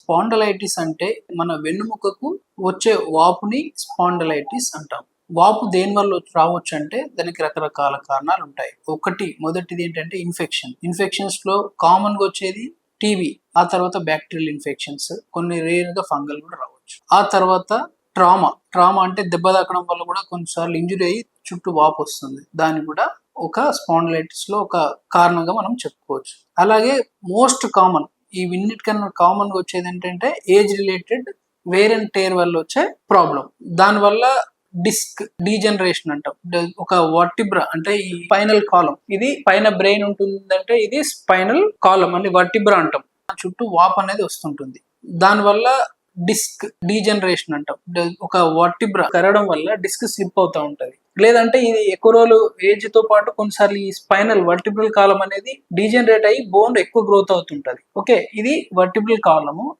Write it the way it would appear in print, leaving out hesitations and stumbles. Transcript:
Spondylitis అంటే మన వెన్నుముకకు వచ్చే వాపుని స్పాండలైటిస్ అంటాం. వాపు దేని వల్ల రావచ్చు అంటే దానికి రకరకాల కారణాలు ఉంటాయి. మొదటిది ఏంటంటే ఇన్ఫెక్షన్స్ లో కామన్ గా వచ్చేది టీబీ, ఆ తర్వాత బ్యాక్టీరియల్ ఇన్ఫెక్షన్స్, కొన్ని రేర్ గా ఫంగల్ కూడా రావచ్చు. ఆ తర్వాత ట్రామా అంటే దెబ్బ తాకడం వల్ల కూడా కొన్నిసార్లు ఇంజురీ అయ్యి చుట్టూ వాపు వస్తుంది. దాన్ని కూడా ఒక స్పాండిలైటిస్ లో ఒక కారణంగా మనం చెప్పుకోవచ్చు. అలాగే మోస్ట్ కామన్, ఈ విన్నిటికన్నా కామన్ గా వచ్చేది ఏంటంటే age related wear and tear వల్ల వచ్చే ప్రాబ్లం. దానివల్ల డిస్క్ డీజనరేషన్ అంటాం. ఒక వర్టిబ్రా అంటే ఈ స్పైనల్ కాలం, ఇది పైన బ్రెయిన్ ఉంటుందంటే ఇది స్పైనల్ కాలం అని వర్టిబ్రా అంటాం. చుట్టూ వాప్ అనేది వస్తుంటుంది. దానివల్ల డిస్క్ డీజనరేషన్ అంటాం. ఒక వర్టిబ్రా కరగడం వల్ల డిస్క్ స్లిప్ అవుతా ఉంటది. లేదంటే ఇది ఎక్కువ రోజులు ఏజ్ తో పాటు కొన్నిసార్లు ఈ స్పైనల్ వర్టిబ్రల్ కాలం అనేది డీజనరేట్ అయ్యి బోన్ ఎక్కువ గ్రోత్ అవుతుంటది. ఓకే, ఇది వర్టిబ్రల్ కాలము.